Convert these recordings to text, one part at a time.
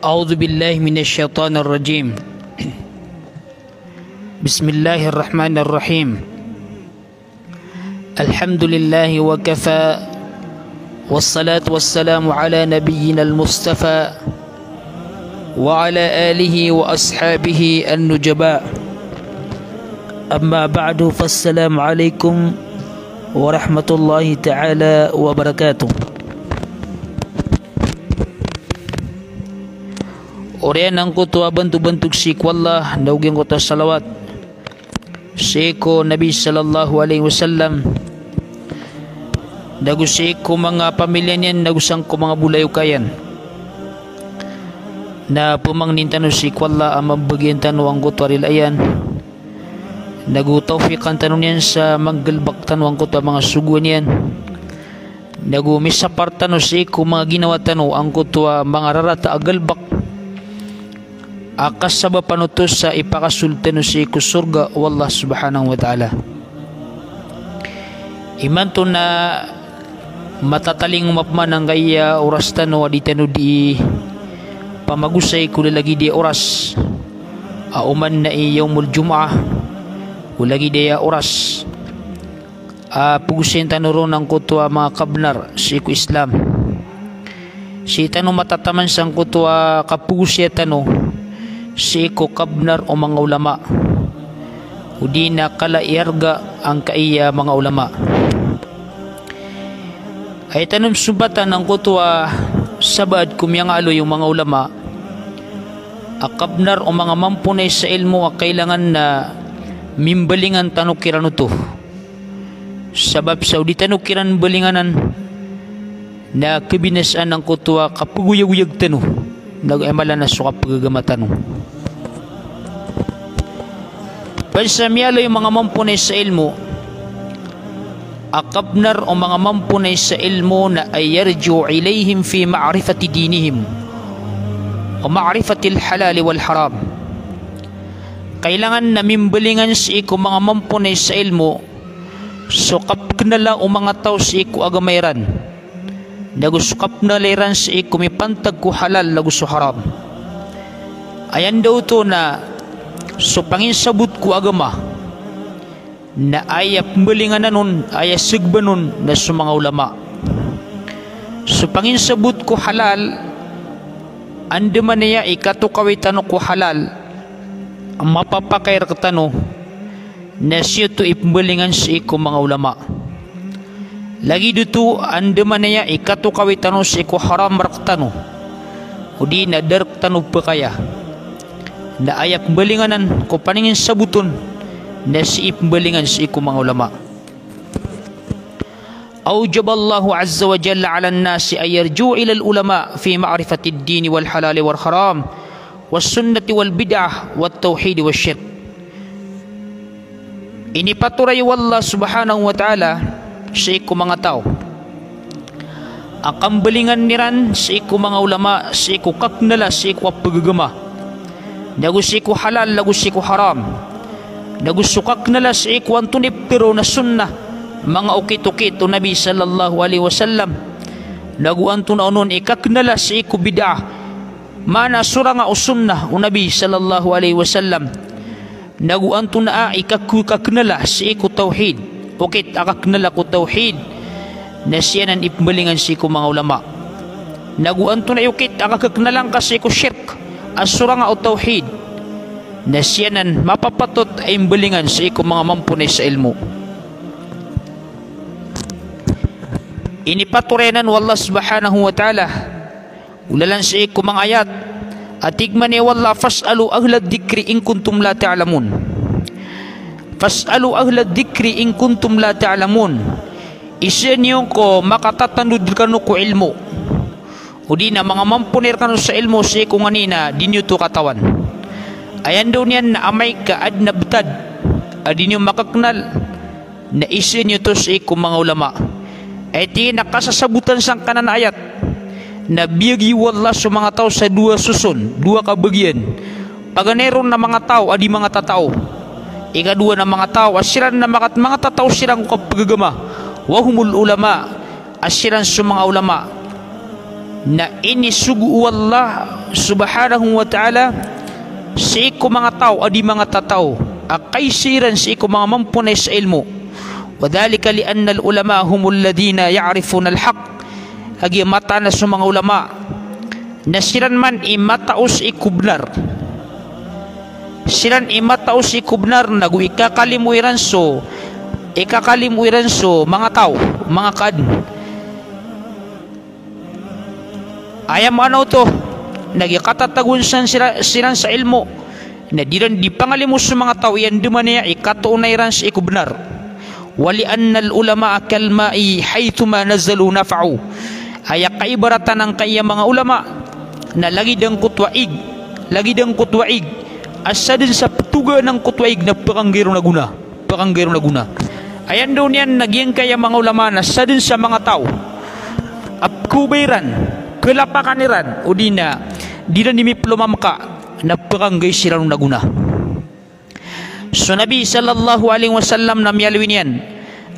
أعوذ بالله من الشيطان الرجيم. بسم الله الرحمن الرحيم. الحمد لله وكفى، والصلاة والسلام على نبينا المصطفى وعلى آله وأصحابه النجباء. أما بعد، فالسلام عليكم ورحمة الله تعالى وبركاته. Orian ang kutua bentuk-bentuk sikwallah naugin kota salawat siko Nabi sallallahu alaihi wasallam dagu siko mga pamilya niyan nagusang ko mga bulayukayan na pumang nintano sikwallah amang bagian tanu ang kutua rilayan nagu taufiqan tanu niyan sa maggalbak tanu ang kutua mga suguan niyan nagu misapar tanu siko mga ginawa tanu ang kutua mga rarata agalbak akas sabab panutos sa ipakasultan si surga wallah subhanahu wa ta'ala. Iman to na matataling mapman ang kaya oras tano aditano di pamagusay ko lagi di oras auman na iyawmul jum'ah ulagi di oras pugusin tano ron ang kutwa mga kabnar si ku Islam si tano matataman sang kutwa kapugusya tano si ko kabnar o mga ulama o di na kalaiyarga ang kaiya mga ulama ay tanong subatan ng kutwa sabad kumiyang alo yung mga ulama akabnar o mga mampunay sa ilmo kailangan na mimbalingan tanukiran ito sabab sa di tanukiran balinganan na kibinasan ng kutwa kapuguyag-uyag tanu nag-emala na suka pagagamatan pansamyalo yung mga mampunay sa ilmo akabnar o mga mampunay sa ilmo na ay yarju ilayhim fi ma'rifati dinihim o ma'rifati halali wal haram kailangan na mimbalingan sa iko mga mampunay sa ilmo sukap kanala o mga tao sa iko agamayran nagusukap na liran sa iko mipantag ko halal laguso haram ayan daw to na so panginsabot ko agama na ayap balingan na nun ayap sigba nun na sa mga ulama so panginsabot ko halal andaman niya ikatukawitan ko halal ang mapapakair katano na siya to ipbalingan sa iko mga ulama lagi dito andaman niya ikatukawitan sa iko haram raktano o di na dark tanong pa kaya na ayap balinganan ko paningin sabuton na si ipbalingan si iku mga ulama awjaballahu azza wa jalla ala nasi ay yarju ila ulama fi ma'rifati ad-din wal halal wal haram was sunnati wal bid'ah wat tauhid was syirk ini paturay wallah subhanahu wa ta'ala sa iku mga tao ang balingan niran sa iku mga ulama sa iku kaknala sa iku pagagama nagusiku halal nagusiku haram nagusukak nala sa ikuan tunip pero na sunnah mga ukit-ukit o Nabi sallallahu alaihi wasallam naguan to na unon ikak nala sa iku bid'ah mana surang o sunnah o Nabi sallallahu alaihi wasallam naguan to na ikak nala sa iku tauhid ukit akak nala ko tauhid na siyanan ipbalingan sa iku mga ulama naguan to na ukit akak nalang ka sa iku syirk asura nga o tauhid na siyanan mapapatot ay imbalingan sa iko mga mampunay sa ilmo inipaturenan wallah subhanahu wa ta'ala ulalan sa iko mga ayat at igman ni wallah fas'alu ahlad dikri in kuntum la ta'lamun fas'alu ahlad dikri in kuntum la ta'lamun isa niyo ko makatatanud kanu ko ilmo o di na mga mampunir kanu sa ilmo sa iko nganina di nyo to katawan ayan daw niyan na amay ka ad nabtad di nyo makaknal na isa nyo to sa iko mga ulama ay di nakasasabutan sang kanan ayat na biyagi wallah sa mga tao sa dua susun dua kabagyan paganeron na mga tao adi mga tatao ikadua na mga tao asiran na mga tatao sirang kapagagama wahumul ulama asiran sa mga ulama na inisugu Allah subhanahu wa ta'ala sa iko mga tao adi mga tatao akaysiran sa iko mga mampunay sa ilmo. Wadhalika lianna al-ulama humul ladina ya'rifuna al-haq agi mata na sa mga ulama na siran man imataos ikubnar siran imataos ikubnar nagu ikakalimuiran so mga tao mga kad ayam ano to nagikatatagun siran sa ilmo na diran di pangalimos sa mga tao yan dumaniya ikatuunayran sa ikubnar. Wali annal ulama kalma'i haythuma nazalu nafa'u ay kaibaratan ng kaya mga ulama na lagi dang kutwaig asa din sa patuga ng kutwaig na pakanggero na guna ayan daw niyan nagyang kaya mga ulama na sa din sa mga tao apkubayran kelapakaniran o di na nimiplumam ka na pakanggay sila na guna. So Nabi sallallahu alaihi wasallam na miyalwin yan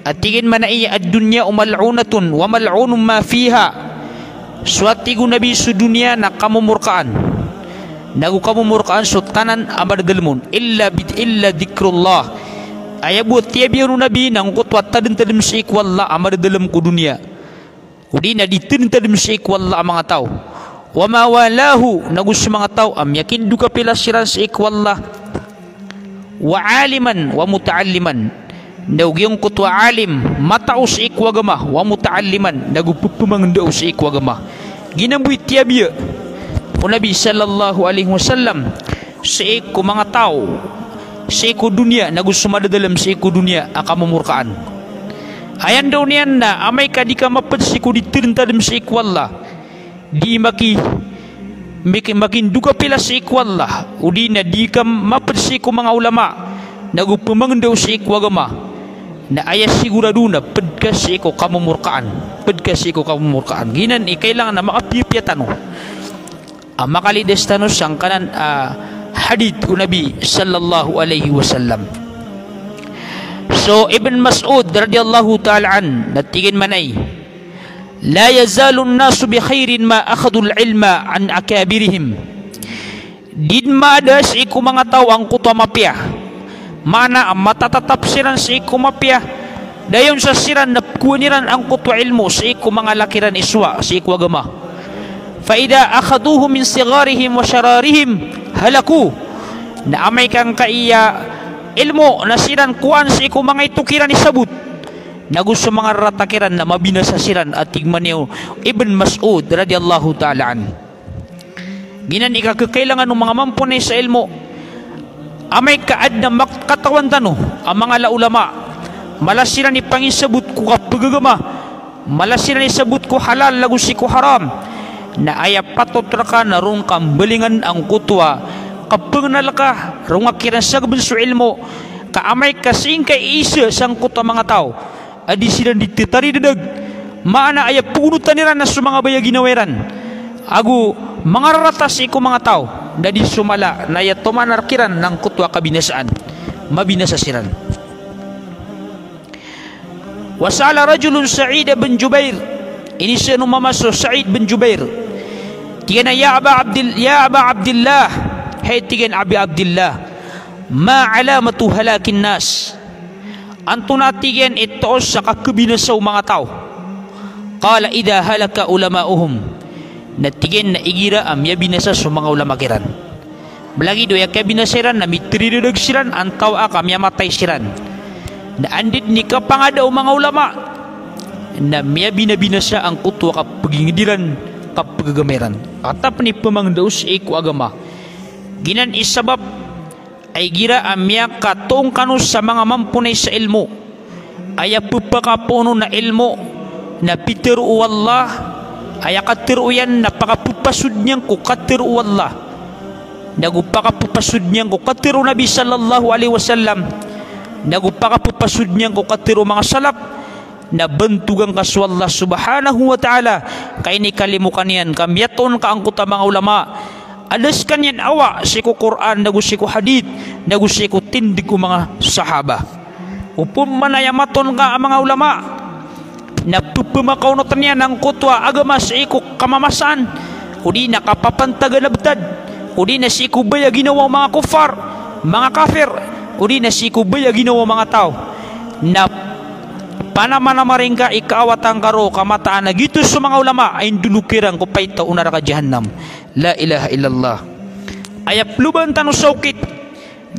at tigin man iya ad-dunya umal'unatun wa mal'unum ma fiha. Suatigo Nabi su dunia na kamumurkaan nagu kamumurkaan so tanan amadalmun illa dikrullah ayabut tiabiru Nabi nang kutwat tadin sa ikwalla amadalum ku dunia udina ditin tadim sa ikwalla mga tao wa mawalahu nagu sa mga tao am yakin duka pilasiran sa ikwalla wa aliman wa mutaalliman nagyong kutwa alim mataos ikwagama wa mutaalliman nagupupumangdaw sa ikwagama ginambuy tiabya o Nabi sallallahu alaihi wasallam sa iku mga tao sa iku dunia nagusumadalam sa iku dunia akamumurkaan ayan daw niyan na amay ka di ka mapadsiku ditirintadam sa ikwalla di makin duka pila sa ikwalla o di na di ka mapadsiku mga ulama nagupumangdaw sa ikwagama na ayas sigurado na pedkas iko kamumurkaan ginan kailangan na makapipyatan ang makalides tanos ang kanan hadith ko Nabi sallallahu alaihi wasallam. So Ibn Mas'ud radiyallahu ta'ala an natigin manay la yazalu an-nasu bi khairin ma akhadhu al-ilma an akabirihim din madas iko mga tao ang kutwa mapya mana matatatap siran sa iku mapya dayon sa siran na kuniran ang kutwa ilmo sa iku mga lakiran iswa sa iku agama fa ida akhaduhu min sigarihim wa syararihim halaku na amay kang kaiya ilmo na siran kuan sa iku mga itukiran isabut nagusto mga ratakiran na mabinasa siran at tigmaniw Ibn Mas'ud radiyallahu ta'ala an ginan ikakailangan ng mga mampunay sa ilmo amay kaad na makatawan tano ang mga laulama malasira ni pangisabot ko kapagagama malasira ni sabot ko halal lagu si ko haram na ayap patotra ka na rong kambalingan ang kutwa kapag nalaka rong akiran sa gabanso ilmo kaamay kasing kay isa sang kutwa mga tao adi sila dititari dadag maana ayap punutan nila na sa mga bayaginaweran agu mga ratas iko mga tao na di sumala na yatumanarkiran ng kutwa kabinasaan mabinasasiran. Wasala rajulun Sa'id bin Jubair ini siya mamaso Sa'id bin Jubair tigan ya Aba Abdillah hay tigan Abi Abdillah ma alamatu halakin nas anto natigan ito sa kakabinasaw mga tao qala idha halaka ulamauhum natigin na igira am ya binasa sa mga ulama kiran belagi do ya kabinasiran na mitridag siran antaw akam ya matay siran na andit ni kapangadaw mga ulama na miya binabinasa ang kutwa kapagingidiran kapagagameran atap ni pamangdaw sa iku agama ginan isabab ay gira am ya katong kanus sa mga mampunay sa ilmo ay pupakapuno na ilmo na pitiru wallah ay katiruyan na pakapupasud niyang ko katiru Allah nagupakapupasud niyang ko katiru Nabi sallallahu alaihi wasallam nagupakapupasud niyang ko katiru mga salaf na bantugang kasu Allah subhanahu wa ta'ala kay ni kalimukan yan kamyaton ka ang kuta mga ulama alas kanyan awa siku Quran nagu siku hadith nagu siku tindig ko mga sahaba upum manayamaton ka ang mga ulama na pupumakaw na tanya ng kutwa agama sa iko kamamasaan o di nakapapantaga na betad o di na si ikubaya ginawa mga kufar mga kafir o di na si ikubaya ginawa mga tao na panamanamaring ka ikaawatang karo kamataan na gito sa mga ulama ay dulukiran ko pa'y taunara ka jahannam. La ilaha illallah. Ayapluban tanu saukit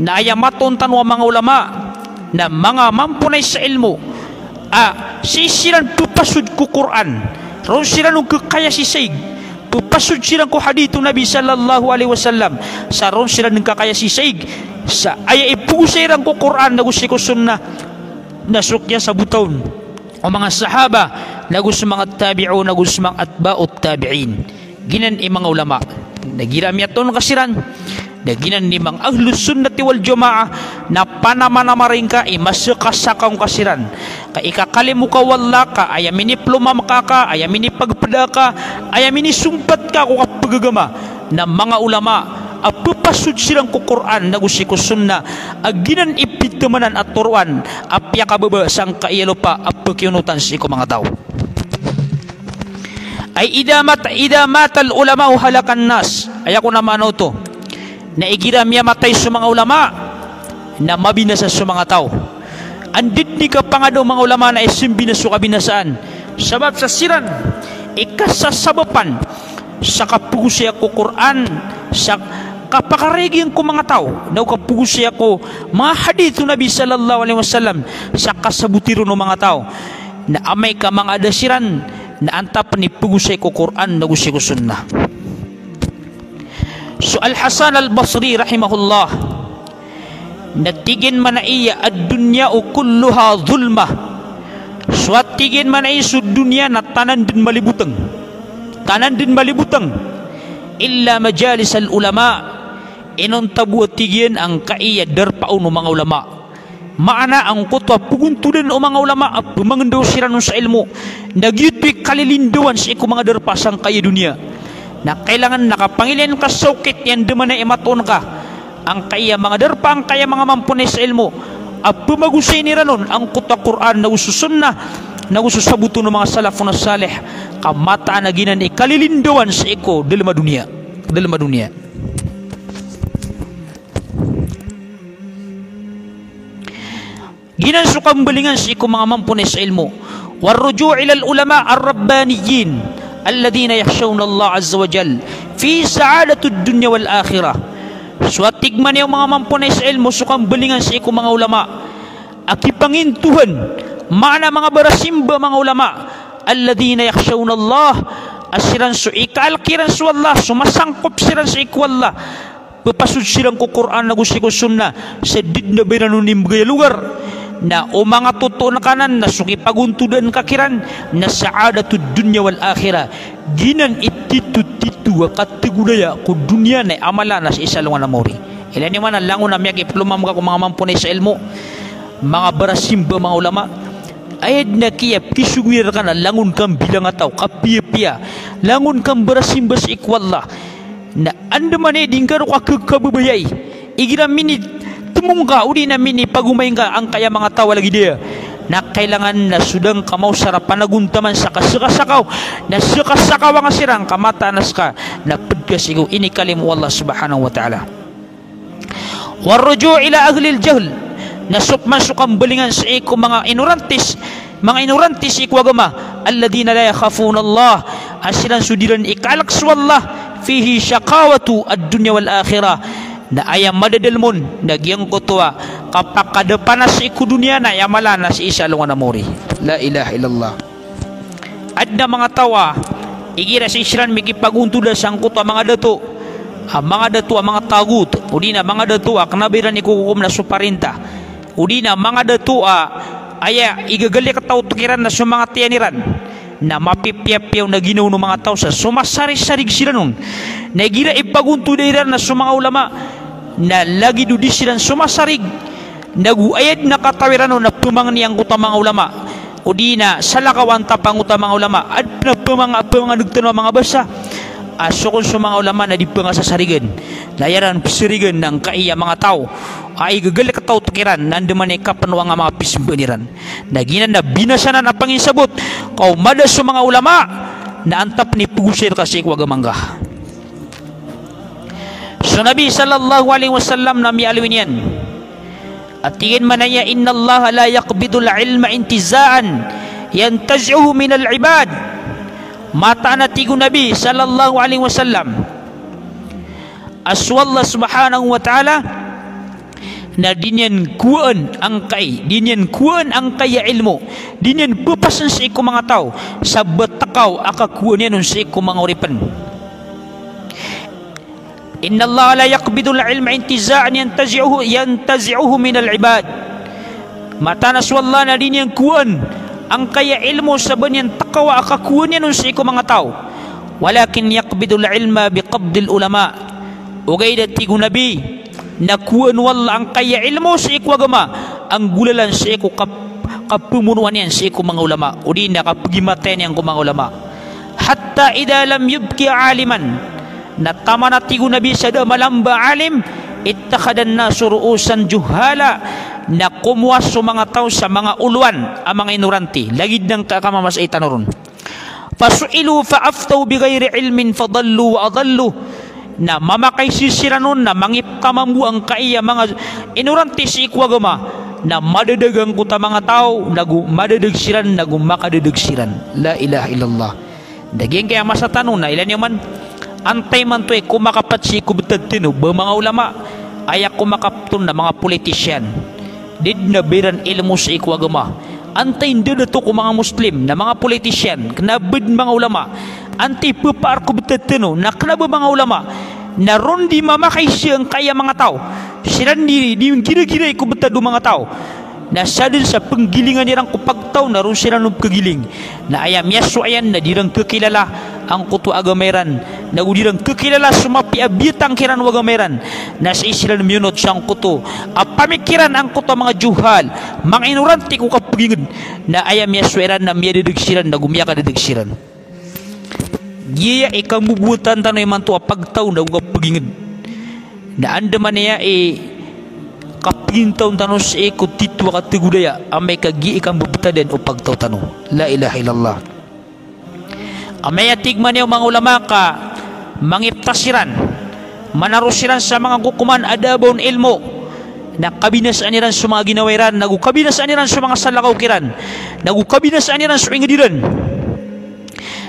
na ayamaton tanu mga ulama na mga mampunay sa ilmu sisiran pupasud ku Quran ron siran kaya sisig pupasud siran ku hadithu Nabi sallallahu alaihi wasallam sa ron siran kaya sisig sa ay ipusiran ku Quran na gusto ko sunnah nasukya sa buton o mga sahaba na gusto mga tabi'un na gusto mga atba'ut tabi'in ginan mga ulama nagiramiaton kasiran daginan ni mga ahlus sunnati wal jamaah na panamanamaring ka masakasakang kasiran ka ikakalimu ka wala ka ayamini pluma makaka ayamini pagpada ka ayamini sumpat ka kung pagagama na mga ulama apupasud silang ku Quran na gusto ko sunna aginan ipitamanan at turuan apya kababa sang kaiyalo pa apakiunutan si ko mga tao ay idamat al ulama halakan nas ay ako naman to na igiramya matay sa mga ulama na mabinasa sa mga tao andit ni ka pa nga daw mga ulama na isimbina sa kabinasaan sabab sa siran ikasasabapan sa kapugusya ko Quran sa kapakarigyan ko mga tao na kapugusya ko mga hadithu Nabi sallallahu alaihi wasallam sa kasabutiro ng mga tao na amay ka mga adasiran na antap ni pugusya ko Quran na gusto ko sunnah. So Al-Hasan Al-Basri rahimahullah natigin man iya ad-dunya kulluha zulma so tigin man iya sa dunya na tanan din malibutang illa majalis al-ulama inon tabu tigin ang kaiya darpaon ng mga ulama maana ang kutwa puguntudan o mga ulama at pumangandaw sila nun sa ilmo nagyutwi kalilindawan sa iku mga darpasang kaya dunya na kailangan nakapangilian ka saukit yan duman na imaton ka ang kaya mga darpa ang kaya mga mampunay sa ilmo at pumagusay nila nun ang kutwa Quran na ususunna na ususabuto ng mga salafun na salih kamataan na ginan ikalilindawan sa iko dalma dunia ginan sukambalingan sa iko mga mampunay sa ilmo warruju' ila al-ulama ar-rabbaniyin الذين يخشون الله عز وجل في سعادة الدنيا والآخرة suatig man yung mga mampunay sa ilmo sukang balingan sa iko mga ulama akipangintuhan mana mga barasimba mga ulama alladhina yakhshawna Allah asiran su ikalkiran su Allah sumasangkop siran sa iko Allah papasud silang ku Quran na gusto ko sunna sa did na biranunim gaya lugar na o mga totoo na kanan na sukipaguntudan kakiran na saadatud dunya wal akhirah ginan ititu kategorya ko dunya na amala na sa isa lungan na mori ilan yung man langon na miyag iplumam ka kung mga mampunay sa ilmo mga barasimba mga ulama ayad na kiyap kisugwira ka na langon kang bilang ataw kapiya-piya langon kang barasimba sa ikwallah na andaman dingkaro ka kagkababayay igira minit tumungka uli na mini pagumayin ka ang kaya mga tawa lagi dia na kailangan na sudang kamaw sarap panaguntaman sa kasakasakaw na sakasakaw ang sirang kamatanas ka na pagkasigaw inikalimu Allah subhanahu wa ta'ala warruju' ila ahlil jahl na sukman sukang balingan sa iko mga inurantis iko agama alladina la yakhafuna Allah asilan sudiran ikalaks wallah fihi syaqawatu ad-dunya wal akhirah na ayam madadalmon nagyang kutwa kapak kadapanas iku dunia na yamalana si isa lungan amori la ilaha illallah adna mga tawa igira si isran mikipaguntuda sang kutwa mga dato mga tagut udina mga dato kanabiran ikukukum na suparinta udina mga dato aya igagali ka tao tukiran na sumanga tiyaniran na mapipyapyaw na ginaw ng mga tao sa sumasarig-sarig sila nun nagira ipaguntudiran na sumanga ulama na lagi dudi sila sumasarig naguayad na katawiran nun na pumang niyang utamang ulama o di na salakawan tapang utamang ulama at na pumang nagtanong mga basa aso kung sa mga ulama na di pa nga sasarigan na yaran sirigan ng kaiya mga tao ay gagal ka tao tukiran nandaman ay kapanwa nga mga pismbaniran naginan na binasyanan na panginsabot kau madas sa mga ulama na antap ni pugusir kasi kwagamangga. So Nabi sallallahu alaihi wasallam na mialwin yan at tingin manaya inna Allah la yaqbidul ilma intizaan yantazi'uhu minal ibad. Mata na tigo Nabi sallallahu alaihi wasallam aswallah subhanahu wa ta'ala na dinyan kuan ang kaya ilmu dinyan pupasan sa iku mga tao sa batakaw akakuan yan sa iku mga uripan. Inna Allah la yaqbidul ilma intiza'an yantazi'uhu minal ibad. Mata na aswallah na dinyan kuan ang kaya ilmu sa banyan takaw akakuan yan sa iku mga tao walakin yaqbidul ilma biqabdil ulama. Ugay da tigo Nabi nakuan wala ang kaya ilmu sa iku agama ang gulalan sa iku kapumunuan yan sa iku mga ulama o di nakapagimatayan yan ko mga ulama hatta idha lam yubki aliman na tama na tigo Nabi sa malamba alim ittakhadan na suruusan juhala na kumuwas sa mga tao sa mga uluan ang mga inuranti lagid ng kakamamas ay tanoron fasu'ilu fa'aftaw bigayri ilmin fadallu wa adallu na mamakay sisira nun na mangip kamamu ang kaya mga inuranti si ikwagama na madadagang kuta mga tao madadagsiran makadadagsiran la ilaha illallah daging kaya masatanong na ilan yaman antay man to kumakapat si kubutad tino ba mga ulama ayak kumakapton na mga politisyan did na biran ilmu sa ikwagama antay hindi na to kung mga muslim na mga politisyan knabid mga ulama anti pupar kubutad tino na knaba mga ulama na ron di mamakay siyang kaya mga tao siran di gira-gira kubutad do mga tao na sadin sa penggilingan nirang kupagtaw na ron siran ng kagiling na ayam yaso ayan na dirang kekilala ang kutu agameran na dirang kekilala sumapi abitang kiran wagameran na sa isilan miyunot siyang kutu apamikiran ang kutu mga juhal mga inuranti ko kapagingin na ayam yaso ayan na miyadadagsiran na gumiyaka dadagsiran giya ikamubutan tanay man to pagtaw na kapagingin na anda man niya kapintaw tanong sa kutitwa katigudaya amay kagi ikang bubutaden o pagtaw tanong la ilaha illallah amay atigman niya mga ulama ka mangiptasiran manarusiran sa mga kukuman adabon ilmo na kabinasaan niran sa mga ginawairan nagukabinasaan niran sa mga salakaw kiran nagukabinasaan niran sa ingadiran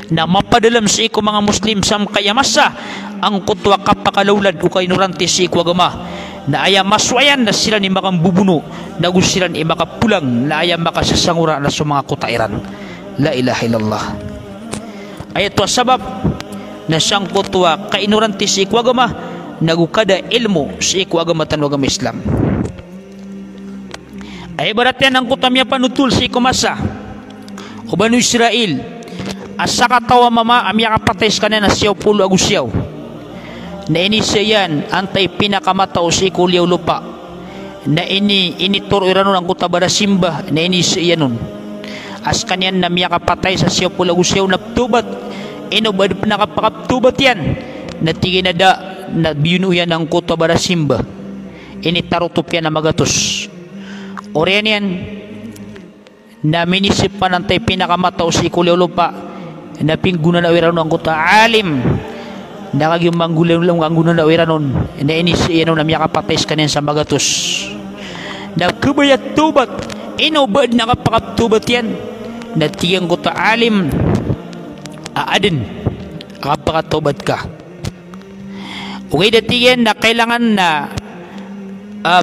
na mapadalam sa iku mga muslim sam kaya masa ang kutwa kapakalawlad o kainuranti sa iku agama na ayam maswayan na sila ni makambubuno na gusiran ni makapulang na ayam makasasangura na sa mga kutairan la ilaha illallah ay ito sabab na siyang kutwa kainuranti sa iku agama nagukada ilmu sa iku agama tanwagama Islam ay barat yan ang kutamya panutul sa iku masa o Banu Israel asaka tawa mama amya kapates kanan na siyaw pulo agusyaw na ini siyan antay pinakamataw si kulyaw lupa na ini turo iranon ang kutabara simba na ini siyan nun as kanyan na miya kapatay sa siyaw pulo agusyaw naptubat inobad nakapakaptubat yan na tiginada na biyunuyan ang kutabara simba ini tarutup yan na magatos oriyan yan na minisip pa nantay pinakamataw si kulyaw lupa na pingguna na wiranon ang kuta alim nakagyong manggulang lang ang guna na wiranon na inis yan na miya kapates kanin sa magatos na kubayat tubat inobad nakapakaptubat yan na tiyang kuta alim aadin kapakatubat ka okay datiyan na kailangan na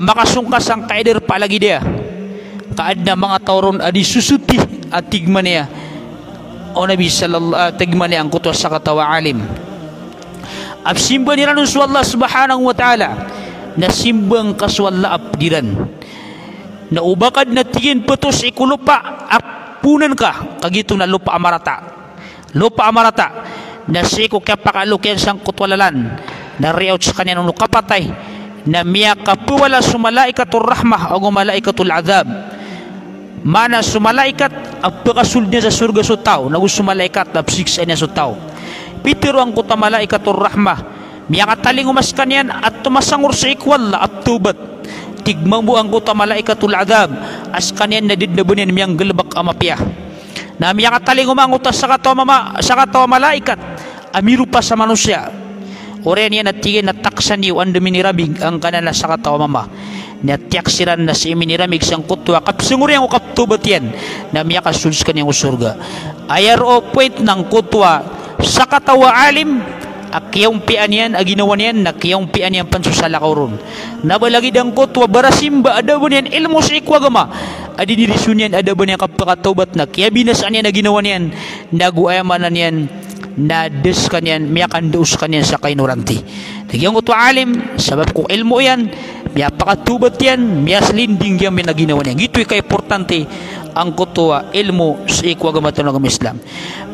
makasungkas ang kaider palagi dia kaad na mga tauron adi susuti at tigman niya o Nabi sallallahu tigman niya ang kutwa sa katawa alim absimba nila nun sa Allah subhanahu wa ta'ala na simbang kaswalla apdiran na ubakad na tingin putos ikulupa apunan ka kagito na lupa amarata na siko kaya pakalukyan sang kutwalalan na riyaw sa kanya nung kapatay na miya kapuwala sumalaikatul rahmah o malaikatul azab mana sumalaikat apakasul niya sa surga sa tao nagu sumalaikat napsiksa niya sa tao pitiro ang kuta malaikatul rahmah miya kataling umaskan yan at tumasangur sa ikwalla at tubat tigmamu ang kuta malaikatul adab as kanyan na didnabunin miyang gelbak amapya na miyang kataling umanguta sa katawa malaikat amiru pa sa manusia oren yan at tigin na taksan yu ang duminirabig ang kanala sa katawa mama na tiyaksiran na si iminiramig sang kutwa kapsunguri ang ukaptubat yan na miya kasulis kanyang usurga ayaro point ng kutwa sa katawa alim akiyong pian yan aginawan yan nakiyong pian yan pansusalakaw nabalagi ang kutwa barasimba adaban yan ilmo sa ikwagama adinirisun yan adaban yan kapakataubat na kaya binasaan yan aginawan yan naguayamanan yan nades kanyan miyakan daus kanyan sa kainuranti nagyang kutwa alim sabab kung ilmo yan miya pakatubat yan miya linding yan minaginawan yan gito'y kaimportante ang kutwa ilmo sa ikwagama ng Islam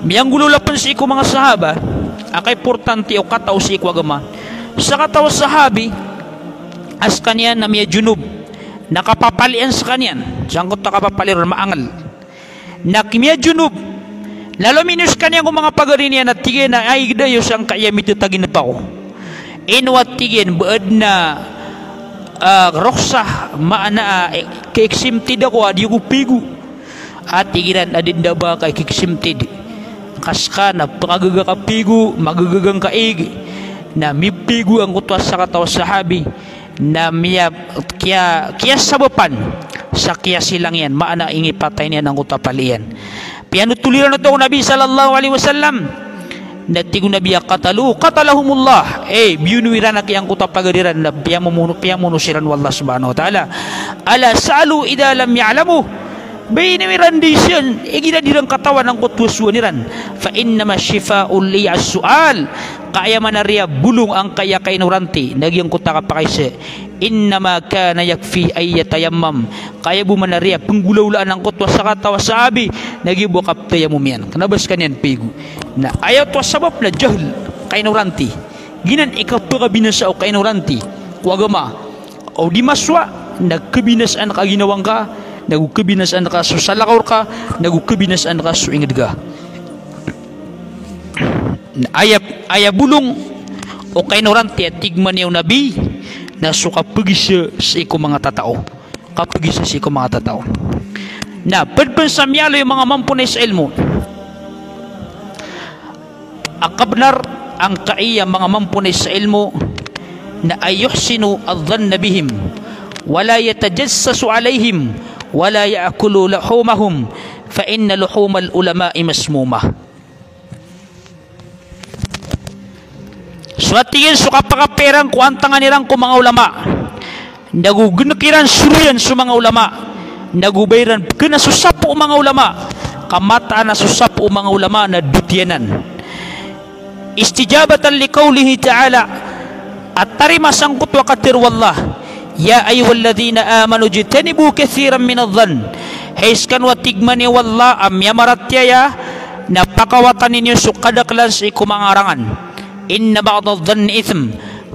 miyang gululapan sa iku mga sahaba ang kaimportante o kataw sa ikwagama sa kataw sahabi as kanyan na miya junub nakapapalian sa kanyan siyang kutwa kapapalian maangal na miya junub lalo minus kanyang kung mga pagarin yan at tigin na ay dayo sang kayamit tagin na pa ko inwat tigin baad na roksah maana kiksimtid ako adi ko pigu at tiginan adinda ba kay kiksimtid kaska na pagagaga ka pigu magagagang kaig na mipigu ang kutwa sa katawa sahabi na miya kaya sabapan sa kaya silang yan maana ingi patay niya ng kutapalian pianutuliran na ito Nabi sallallahu alaihi wasallam natigo Nabi qatalahumullah biunuiran na kiyang kutapagariran na piyamunusiran wallah subhanahu wa ta'ala ala sa'alu idha lam ya'lamu bayiniwiran di siyan iginadirang katawan ng kutwaswaniran fa innama shifa'ul liya su'al kaya manariya bulong ang kaya kainuranti nagyang kutakapakaise innama kana yakfi ay yatayammam kaya bumanariya penggulaulaan ng kutwa sa katawa sabi nagibukap tayamum yan kanabas kanyan pigu na ayaw to sabab na jahl kainuranti ginan ikapagabinasa o kainuranti kuagama o di maswa nagkabinasaan ka ginawang ka nagukabinasaan ka susalakaw ka nagukabinasaan ka suingid ka aya bulong o kainuranti at tigman yung nabi na sukapagisa sa iko mga tatao kapagisa sa iko mga tatao na pagpansamyalo yung mga mampunay sa ilmo ang kabnar ang kaiya mga mampunay sa ilmo na ayuhsinu adhanna bihim wala yatajassasu alaihim wala yaakulu lahumahum fa inna luhumal ulama'i masmumah suatingin sukapakaperang kuantangan nirang ku mga ulama nagugunakiran suruyan su mga ulama nagubayran kena susapo mga ulama kamataan na susapo mga ulama na dutyanan istijabatan liqaulihi ta'ala at tarima sangkut wa katir wallah ya ayyuhalladzina amanu jitanibu katsiran minadh-dhann haiskan wa tigmani wallah am yamaratyaya napakawatan ninyo sukadaklan sa ikumangarangan inna ba'dadh-dhanni ithm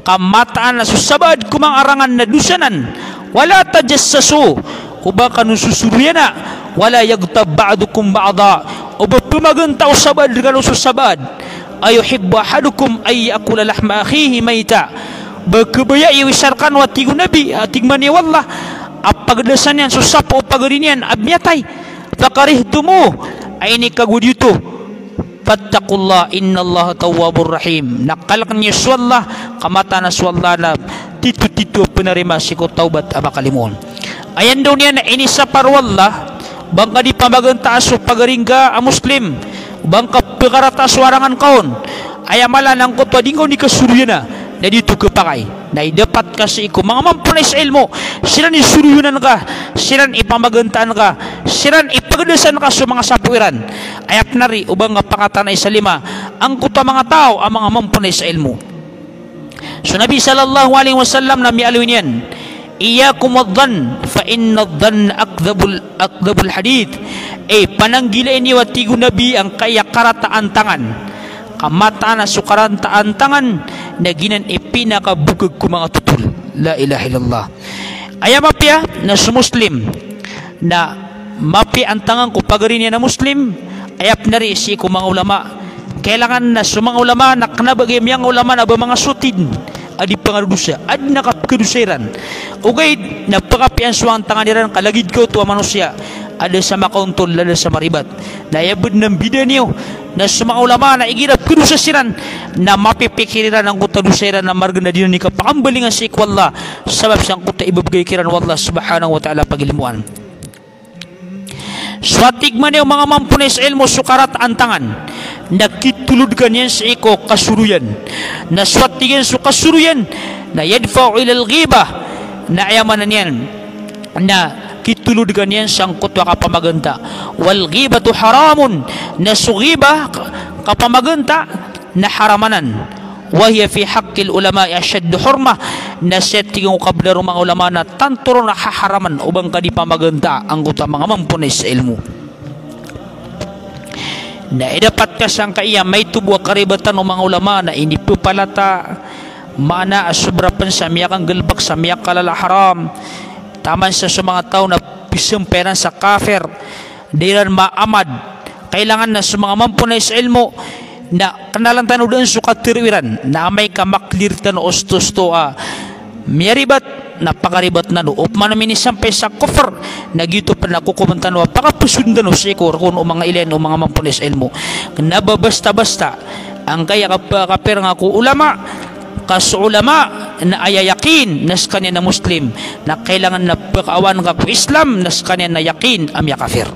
kamataan na susabad kumangarangan na dusanan wala tajassasu kubaka nususuriana wala yagtab ba'dukum ba'da o bapumaganta usabad kanu susabad ayuhibbu ahadukum ay yakula lahma akhihi maita bakabaya iwisarkan wa tigu nabi tigmani wallah apagdasan yan susapo pagarinian abnyatay fakarihtumu ay ni kagudyuto fattaqullah innallaha tawwabur rahim nakalkan yuswallah kamata na swallah na titu penarima siku taubat abakalimun ayan daw niya na inisa parwallah bangka di pamaganta aso pagaringga a muslim bangka pekarata suarangan kaon ayamala nang kutwa dinggo ni kasuruyana na dito kapakay na idapat kasi iko mga mampunay sa ilmo silan isuruyunan ka silan ipamagantaan ka silan ipagdasan ka sa mga sapuiran ayap nari ubang nga pangatanay sa lima ang kutwa mga tao ang mga mampunay sa ilmo so Nabi sallallahu alaihi wasallam na mialawin yan iyakum adh-dhann fa inna adh-dhann akdhabul hadith pananggilain niyo at tigo Nabi ang kaya karataan tangan kamataan na sukarantaan tangan na ginan ipinakabukag ko mga tutul la ilaha illallah ayam apya na sumuslim na mapi ang tangan ko pagarin niya na muslim ayap na rin si ko mga ulama kailangan na sumang ulama na kanabagay miyang ulama na ba mga sutin adi pangarudusa ad nakapkeduseran ugay napakapian suang tangadiran kalagid ko tua manusia ada sama kauntol ada sama ribat na yabud ng bidan niyo na sa mga ulama na igirap kedusasiran na mapipikiran ang kutaduseran na margana din ni kapakambalingan sa ikwalla sabab siyang kuta ibabagay kiran wallah subhanahu wa ta'ala pagilimuan. Swatigman niyo mga mampunay sa ilmo sukarat antangan nakituludkan yan sa iko kasuruyan na swatigan sa kasuruyan na yadfa'u ilal ghibah na ayamanan yan na kituludkan yan sang kutwa kapamaganta wal ghibatu haramun na sughiba kapamaganta na haramanan wahya fi haqqil ulama ashaddu hurmah na setting kabla mga ulama na tanturo na haharaman ubang kadi pamaganta ang kutwa mga mampunay sa ilmu na idapat ka sang kaiya may tubuh karibatan ng mga ulama na hindi pupalata mana asubrapan sa miyakang galbak sa miyak kalala haram taman sa mga tao na pisemperan sa kafir diran maamad kailangan na sa mga mampunay sa ilmo na kanalang tanudan sukat tirwiran na may kamaklirtan ostostoa miyaribat napakaribat na no upman namin isampay sa kufr nagito pa nakukumantan wa pakapusundan o sikor kung mga ilen o mga mampunay sa ilmo nababasta-basta ang kaya kapir nga ko ulama kas ulama na ayayakin nas kanya na muslim na kailangan na pagkawan ka po Islam nas kanya na yakin am yakafir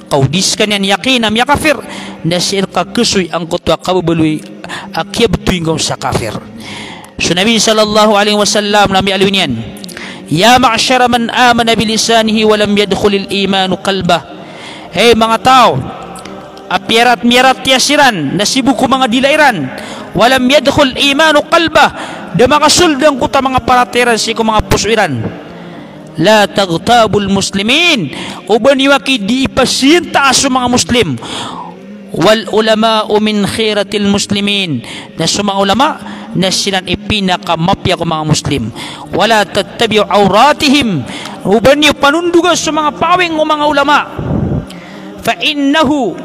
kaudis kanya na yakin am yakafir nasir ka kusoy ang kutwa kabubuloy akyabtuin kong sa kafir. So Nabi sallallahu alaihi wasallam nami alwin yan ya ma'syara man amana bilisanihi walam yadkhulil imanu qalbah hey mga tao apiarat miarat tiasiran nasibu ko mga dilairan walam yadkhul imanu qalbah da makasuldang kuta mga parateran si ko mga pusuiran la taghtabul muslimin uban iwaki di ipasinta aso mga muslim wal ulama'u min khiratil muslimin na sa mga ulama na sinan ipinakamapya ko mga muslim wala tattabi'u awratihim uban yung panundugan sa mga pawing o mga ulama fa innahu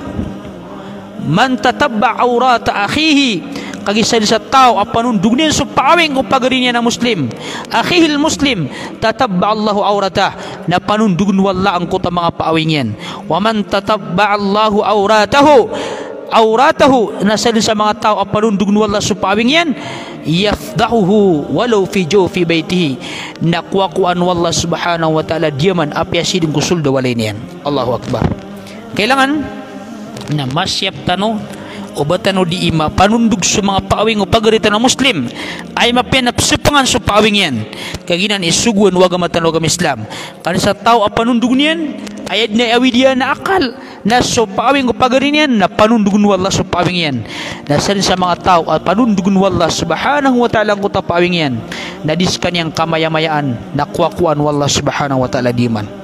man tatabba awrata akhihi kagisan sa tao apanundug niya sa pawing o pagari niya na muslim akhihil muslim tatabba Allahu awratah na panundug wala ang kuta mga pawing yan wa man tatabba Allahu awratahu nasa sa mga tao apanundug wala sa pawing yan yafdahuhu walau fi jawfi baitihi nakuakuan wallah subhanahu wa ta'ala diyaman apyasidin kusul da walay niyan. Allahu akbar. Kailangan na masyap tano o batano di ima panundug sa mga paawing o pagarita ng muslim ay mapianapsipangan sa paawing yan kaginan isuguan waga matano kami Islam kan sa tao a panundug niyan ayad na awidiya na akal na sa paawing o pagarin yan na panundugun wallah sa paawing yan nasa sa mga tao at panundugun wallah subhanahu wa ta'ala ang kuta paawing yan na diskan yang kamaya-mayaan na kuwakuan wallah subhanahu wa ta'ala diman.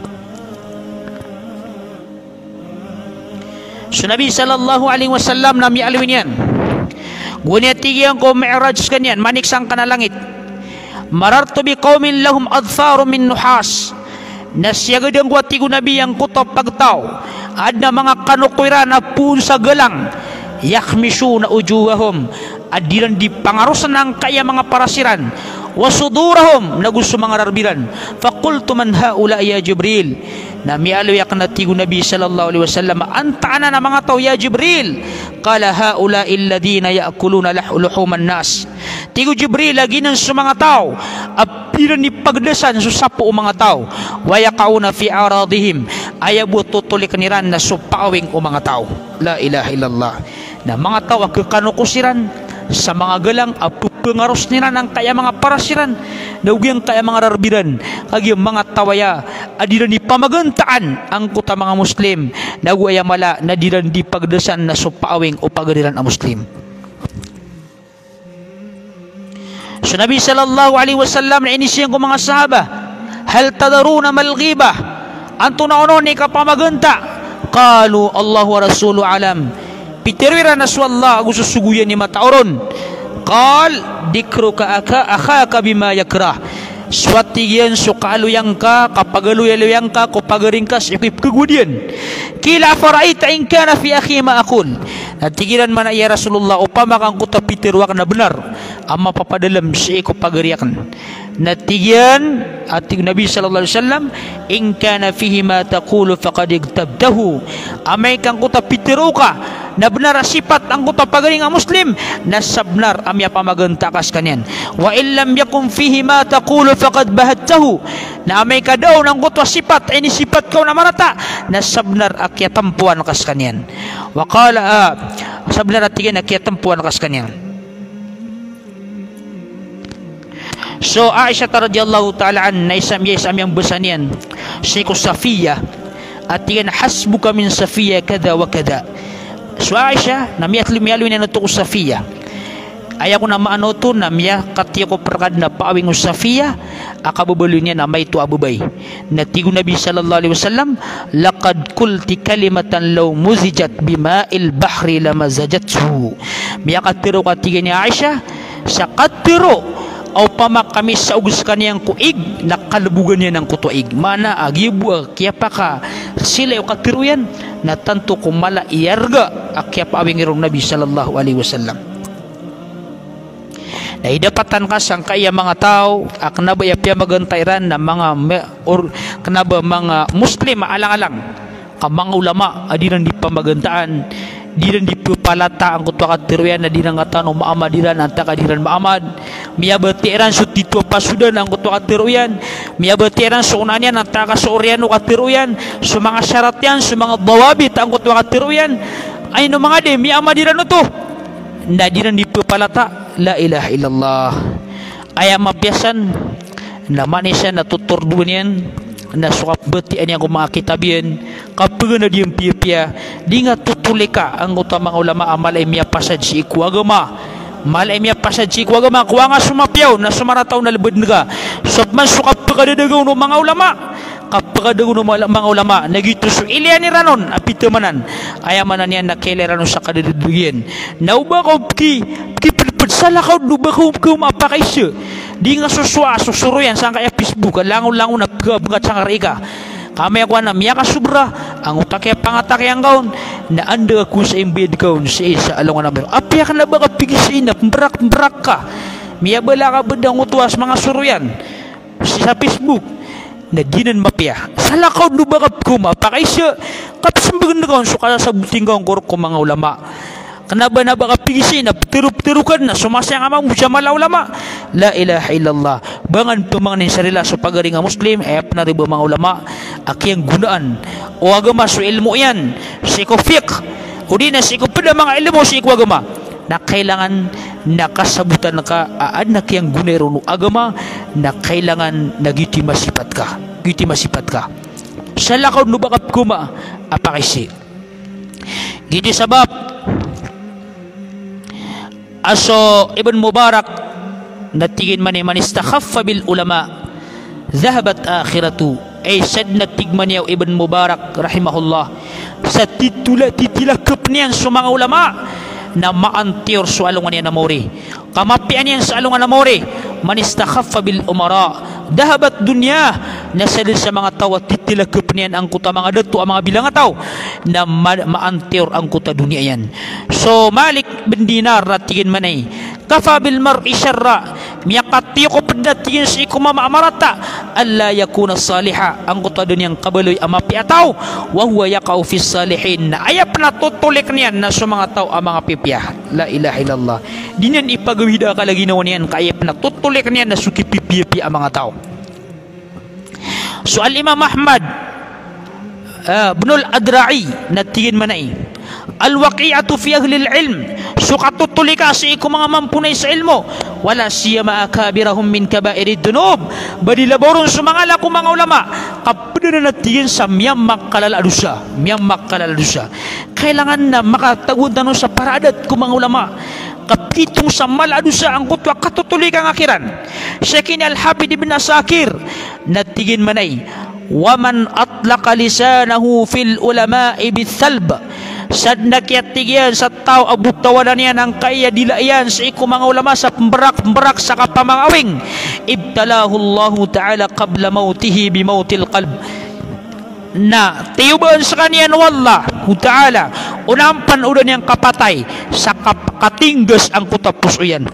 So Nabi sallallahu alaihi wasallam nami alwin yan guniatigian ko mi'raj kanyan maniksang kanalangit marartu bi qaumin lahum adfaru min nuhas nasyagadang guatigo Nabi ang kutop pagtaw adna mga kanukwiran na pun sa galang yakhmishu na ujuhahum adiran di pangarusan ng kaya mga parasiran wasudurahum nagusto mga rarbiran faqultu man haula ya Jibril na mialoyak na tigo Nabi sallallahu alaihi wasallam antana na mga tao ya Jibril qala haula alladhina yaakuluna luhuman nas tigo Jibril lagi ng sa mga tao apiran ni pagdasan sa sapo mga tao wayakauna fi aradihim ayabu tutulik niran na supawing o mga tao la ilaha illallah na mga tao agkanukusiran sa mga galang apupangaros nila ng kaya mga parasiran naugyang kaya mga rarbiran kagyang mga tawaya adiran di pamagantaan ang kuta mga muslim nagwaya mala na diran di pagdasan na supawing o pagadiran ang muslim. So Nabi sallallahu alaihi wasallam na inisiyang ko mga sahaba hal tadaruna mal ghibah anto na ono ni kapamaganta qalu Allahu wa rasulu alam pitirwira na Allah gusto suguyan ni matauron qal dikruka akhaka bima yakrah swatigian sukaluyang ka kapagaluyang ka kupagaringkas ikip kegudian kila faraita in kana fi akhi ma aqul natigiran mana ya Rasulullah upama kang kuta pitirwak na benar amma papadalam si kupagariakan natigian ating Nabi sallallahu alaihi wasallam in kana fihi ma taqulu faqad igtabtahu amay kang kuta pitiruka na benar sifat ang kuta pagaring ang muslim na sabnar amya pamagentakas kanyan wa illam yakun fihi ma taqulu faqad bahattahu na amay ka daw ng kuta sifat ini sifat kau na marata na sabnar akya tampuan kas kanyan wa qala sabnar atigan akya tampuan kas kanyan. So Aisyah radhiyallahu ta'ala an naisam yang besanian Syekh Safiyah atigan hasbuka min Safiyah kada wa kada. So Aisyah namiyat lumialu ni nato Safiyah ayaw ko na maano to namya katiya ko perkad na paawing Safiyah akababalo niya na may to abubay natigo Nabi sallallahu alaihi wasallam laqad qulti kalimatan law muzijat bima'il bahri lamazajathu miya katiro katiga ni Aisyah sa katiro o pamak kami sa ugus kaniyang kuig nakalabugan niya ng kutuig mana agibu kaya pa ka sila o katiruyan na tanto kumala iyarga akya pa awing irong Nabi sallallahu alaihi wasallam na idapatan ka sang kaya mga tao aknaba yapya magantayran na mga or kanaba mga muslim alang-alang ka mga ulama adiran di pamagantaan diran di palata ang kutwa katiruyan na dinang atano maamadiran ang takadiran maamad miyabatiran so tito pasudan ang kutwa katiruyan miyabatiran so unanyan ang takasorian o katiruyan so mga syarat yan so mga dawabit ang kutwa katiruyan ay no mga de miyamadiran no to na diran di palata la ilaha illallah ay mabiyasan naman isa natuturduan yan na sukap betian yang mga kitabian kapag na diyang pia-pia di nga tutulika ang utamang ulama amal ay miya pasad si iku agama mal ay miya pasad si iku agama kuwa nga sumapyaw na sumarataw na labad nga so man sukap pagkadadagaw ng mga ulama kapag kadagaw ng mga ulama nagito so ilian ni ranon apitamanan ayamanan yan na kaileranon sa kadadagyan nauba ko ki salakaw duba ko mapakay siya di nga susuro yan saan kaya Facebook langon-langon na pagkat sa karika kami ako na miya ka sobra ang utak kaya pangatak yang kaon na anda ako sa embed kaon sa isa alungan namin apya ka na ba kapigisin na mberak ka miya bala ka bedang utuas mga suro yan sa Facebook na dinan mapya salakaw duba ka mapakay siya kapis maganda kaon so kaya sa buting kaon kurok ko mga ulama kenapa na baka pigisin na tirup-tirukan na sumasayang amang siya mala ulama la ilaha illallah bangan pemangnin sarila sa pagaring nga muslim ay panariba mga ulama akiyang gunaan o agama so ilmo yan siko fiqh o di na siko pada mga ilmo siko agama na kailangan nakasabutan ka na kiyang gunero no agama na kailangan nagiti masipat ka sa lakaw no baka kuma apakisi giti sabab aso Ibn Mubarak natigin man istakhaffa bil ulama dhahabat akhiratu ay sad natigman yaw Ibn Mubarak rahimahullah sa titilakap niyan sa mga ulama na maantiyor sa alungan niya na mori kamapian niyan sa alungan na mori man istakhaffa bil umara dahabat dunya nasadil sa mga tao at titilakap niyan ang kuta mga dato ang mga bilang tao na maantiyor ang kuta dunia yan so Malik bin Dinar natigin manay kafa bil mar'i syarra miyakati ko padatigin sa iku mamaamarata alla yakuna saliha ang kuta dunyang kabaloy amapi ataw wa huwa yaqau fi salihin na ayap na tutulik niyan na sa mga tao ang mga pipya la ilaha illallah dinyan ipagawida ka lagi nawan yan kayap na tutulik niyan na suki pipi ang mga tao so al-Imam Ahmad Ibnul Adra'i natigin manay al-waqi'atu fi ahli al-ilm so katutulika sa iku mga mampunay sa ilmo wala siyama akabirahum min kabairid dunub badilaboron sa mga lako mga ulama kapag na natigin sa miyam makalaladusa kailangan na makataguntan sa paradat ko mga ulama kapitong sa maladusa ang kutwa katutulikang akiran Syakin al-Hafid ibn Asakir natigin manay waman atlaqa lisanahu fil ulama'i bithalb sad nakiatigian sa tao abot tawanan yan ang kaya dilayan sa iko mga ulama sa pemberak sa kapamangawing ibtalahu Allah ta'ala qabla mautihi bimautil qalb na tiyuban sa kanya wallah ta'ala unampan udan yang kapatay sa katinggas ang kutapos uyan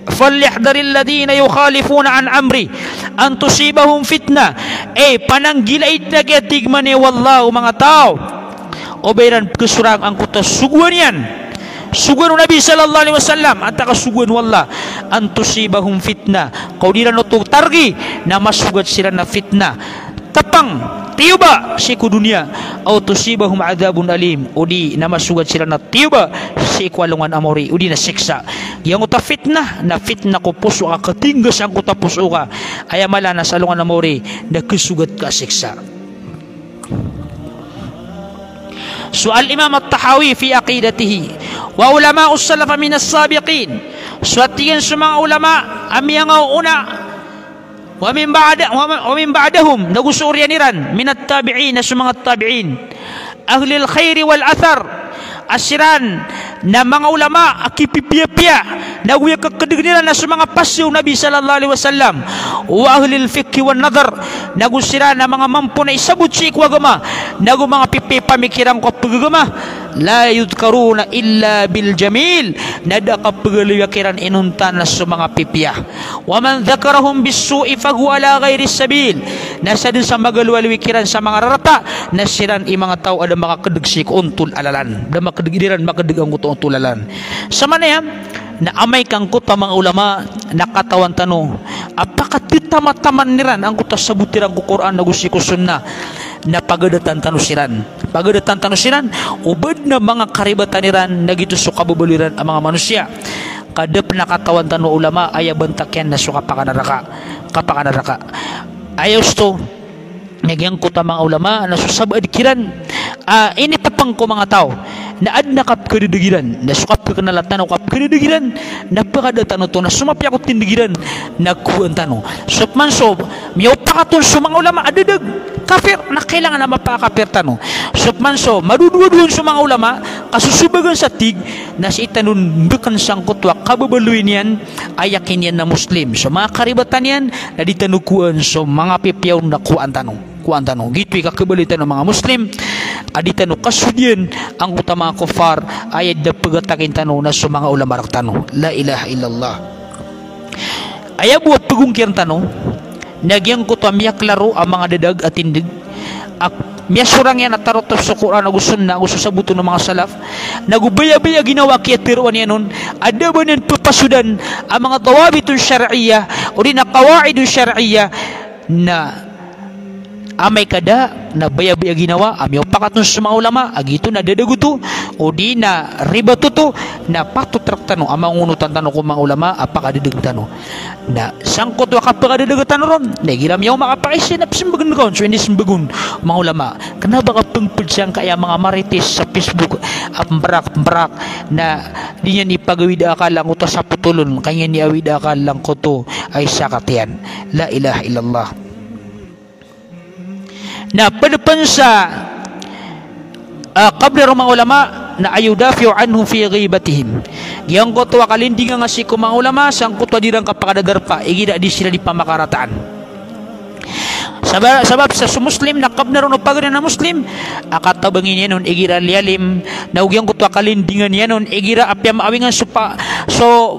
falyahdharil ladina yukhalifuna an amri an tusibahum fitna pananggilaid na kaya tigman ni wallah mga tao o bayran kesurang ang kutas suguan yan suguan Nabi sallallahu alaihi wasallam at kasuguan wallah an tusibahum fitna kau dira no targi na masugat sila na fitna tapang tiuba siku dunia au tusibahum adzabun alim udi na masugat sila na tiuba siku alungan amori udi na siksa yang uta fitnah na fitna ko puso ka katinggas ang kuta puso ka ayamala na salungan amori na kesugat ka siksa. Soal Imam At-Tahawi fi aqidatihi wa ulama us-salaf min as-sabiqin suatigan sa mga ulama amiyang una wa min ba'dahum nagusurianiran min at-tabi'in sa mga tabi'in ahli al-khair wal athar asiran na mga ulama akipipiyapya naguya kakadegniran na sa mga pasyo Nabi sallallahu alaihi wasallam wa ahli al-fiqh wan nadhar nagusira na mga mampu na isabot si agama nagu mga pipi pamikiran ko pagagama la yudkaruna illa bil jamil nada kapagaliwakiran inuntan na sa mga pipiya wa man dhakarahum bis su'i fahu ala ghairi sabil nasa din sa magaluwaliwikiran sa mga rarata nasiran i mga tao ada makakadegsi ko untul alalan da makadegiran makadegang ko untulalan sama na yan na amay kang kuta mga ulama nakatawan tano apakah titama-taman niran ang kuta sa butirang ko Quran na gusi ko sunna na pagadatan tanusiran ubad na mga karibatan niran na gito so kabubuliran ang mga manusia kadap nakatawan tano ulama aya bantakyan na so kapakanaraka ayos to nagyang kuta mga ulama na susabad kiran ini tapang ko mga tao na ad nakap kedidigiran na sukap ka nalatan kap kedidigiran na pakadatan to na sumapya ko tindigiran na kuan tano sopman sob miyaw pakaton sa mga ulama adedeg kafir na kailangan na mapakafir tano sopman so madududuhon sa mga ulama kasusubagan sa tig na si itanun bekan sangkot wa kababaluin yan ayakin yan na muslim so mga karibatan yan na ditanukuan so mga pipiyaw na kuan tano gitu kakabalitan ng mga muslim aditano kasudian ang utama kufar ayat da pagatakin tano na sa mga ulama tano la ilaha illallah aya buat pagungkiran tano nagyang ko tamiyak laro ang mga dadag at tindig miya surang yan at tarotos sa Quran na gusto sa buto ng mga salaf nagubaya-baya ginawa kaya tiruan yan nun ada ba nang papasudan ang mga tawabitun syar'iyya o rin na kawaidun syar'iyya na amay kada na baya-baya ginawa amyaw pakatun sa mga ulama agito na dadaguto o di na riba to na patutrak tano amang unutan tano ko mga ulama apakadadag tano na sangkot wa kapakadadag tano ron nagiram yaw makapaisin apsimbagun ko so hindi simbagun mga ulama kanaba ka pangpudsang kaya mga marites sa Facebook mbarak na di niya ni pagawid akalang uta sa putulon kanya ni awid akalang ko to ay sakatian la ilaha illallah na padapan sa qabla mga ulama na ayudafiu anhu fi ghibatihim yang ko tuwa kalindingan nga si mga ulama sang kutwa dirang kapakadadarpa igida di sila di pamakarataan sabab sa muslim na kabna ron pagana na muslim akatabangin yan igira lialim na ugyang kutwa kalindingan yan igira apya maawingan so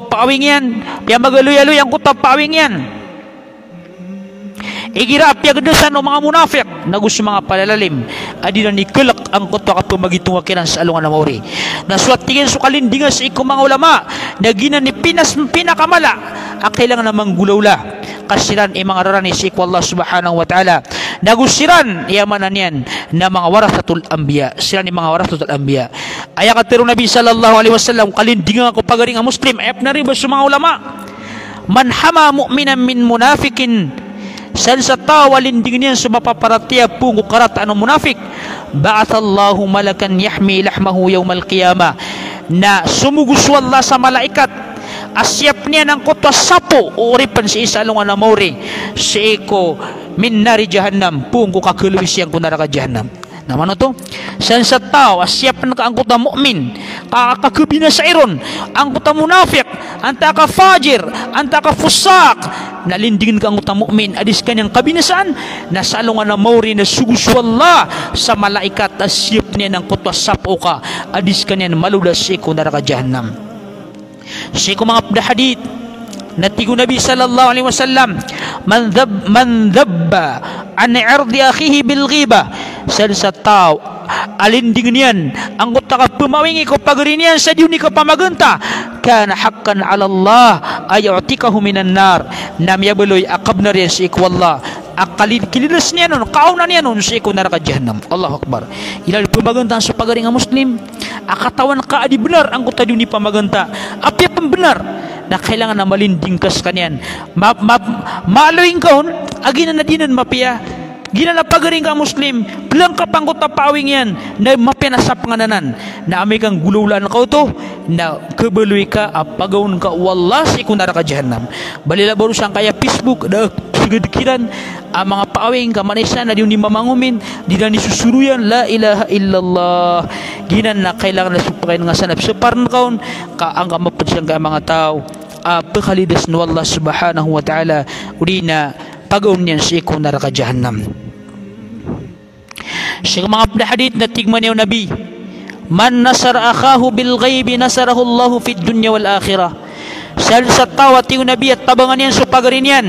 paawing yan pya magaluy-aluy ang kutwa paawing yan igira apya gadasan o mga munafik na gusto mga palalalim adi na nikulak ang kutwa kapag magitong wakilan sa alungan na mauri na suatingin so kalindingan sa iko mga ulama na gina ni pinakamala ang kailangan na manggulawla kasiran mga rarani sa iko Allah subhanahu wa ta'ala nagusiran yamanan yan na mga warathatul anbiya sila ni mga warathatul anbiya aya katero Nabi sallallahu alaihi wasallam kalindingan ako pagaring ang muslim ayap na riba sa mga ulama man hama mu'minan min munafikin san sa tawalin din yan sa mapaparatiya pungo karataan ng munafik ba'athallahu malakan yahmi lahmahu yawmal qiyamah na sumuguswa Allah sa malaikat asyap niya ng kutwa sapo uripan si isa alungan na mauri si eko min nari jahannam pungo kakuluis yang kunara ka jahannam Naman to? San sa tao, asyapan ka ang kuta mu'min, kakakabinasairon, ang kuta munafik, anta ka fajir, anta ka fusak, nalindingin ka ang kuta mu'min, adis kanyang kabinasaan, nasalungan na mauri na suguswalla sa malaikat, asyap niya ng kuta sapo ka, adis kanyang maludas siku naraka jahannam. Siku mga hadith, natigo Nabi sallallahu alaihi wasallam, man dhabba an irdi akhihi bil ghiba, sa tao alinding niyan ang utaka pumawingi ko pagrinian sa diuni ko pamaganta, kana haqqan ala Allah ay utikahu minan nar, nam yabuloy akabna riyan si ikwallah, akalid kililas niya nun, kauna niya nun sa ikaw naraka jahannam. Allahu Akbar. Ilal pamaganta sa pagaring nga Muslim, akatawan ka adi benar ang kuta diuni pamaganta, api pembenar na kailangan na malinding kas kanyan, maaloing kaon agina na dinan mapia gina na pagaring ka Muslim, bilang kapangkot na pawing yan na mapia na sa pangananan na amay kang gululan ka to na kebeluy ka apagaon ka wallah si kunara ka jahannam. Balila baru sang kaya Facebook da sigedikiran ang mga pawing ka manisa na diyon ni mamangumin di na nisusuruyan la ilaha illallah, gina na kailangan na supakain nga sanap separan kaon ka ang kamapadsang ka mga tao pagkalidas na Allah subhanahu wa ta'ala uli na pag-un niyan sa ikaw na raka jahannam. Sa mga hadith na tigman niyo Nabi, man nasara akahu bil ghaibi nasarahu Allahu fid dunya wal akhirah. Sa tawa tiyo Nabi at tabangan niyan sa pagarin yan,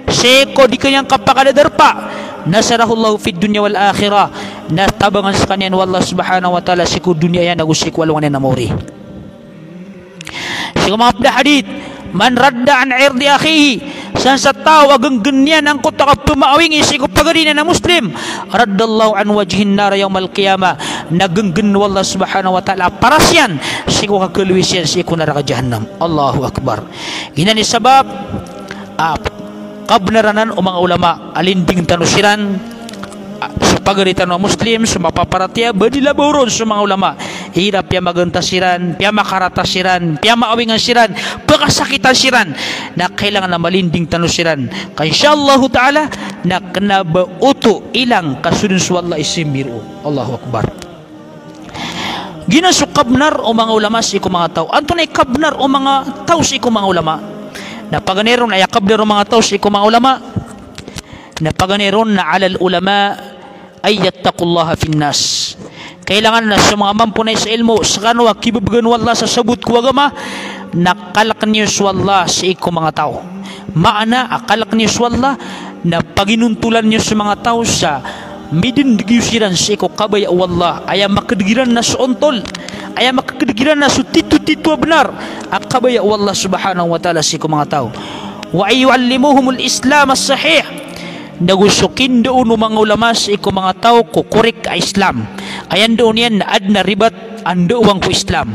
sa ikaw di kanyang kapakadadarpa, nasarahu Allahu fid dunya wal akhirah, na tabangan sa kanyan wallah subhanahu wa ta'ala sa ikaw dunya yan nagusik walungan yan namuri. Sa mga hadith, man radda an irdi akhihi, sa tao agang ganyan ang kuta ka pumaawing isi ko pagarinan na Muslim, raddallahu an wajhin nara yawmal qiyamah, nagenggen wallah subhanahu wa ta'ala parasyan siku kakeluwisyan siku naraka jahannam. Allahu Akbar. Ginani sabab kabnaranan o mga ulama alinding tanusiran sa pagaritan ng Muslim sa mapaparatya badilaburon sa mga ulama hirap piya magantasiran, piya makaratasiran, piya maawingan siran, pagkasakitan siran na kailangan na malinding tanusiran kaya insyaallah ta'ala na kanabauto ilang kasunod sa wallah isimbiru. Allahu Akbar. Ginasukabnar o mga ulama sa iku mga tao, anto na ikabnar o mga tao sa iku mga ulama na paganeron na yakabnar o mga tao sa iku mga ulama na paganeron na alal ulama ay yattaqullaha finnas. Kailangan na sa mga mampunay sa ilmo sa kanwa kibabagan wallah sa sabut ko agama nakalak niyo sa wallah sa iko mga tao, maana akalak niyo sa wallah na paginuntulan niyo sa mga tao sa midindigiran sa iko kabay wallah aya makadigiran na sa ontol, aya makadigiran na sa titu-titu benar akabay wallah subhanahu wa ta'ala sa iko mga tao, wa ayuallimuhumul islam as-sahih, nagusukin doon mga ulama sa iko mga tao ko korek ka Islam, ayan doon yan na adna ribat ang doon ko Islam,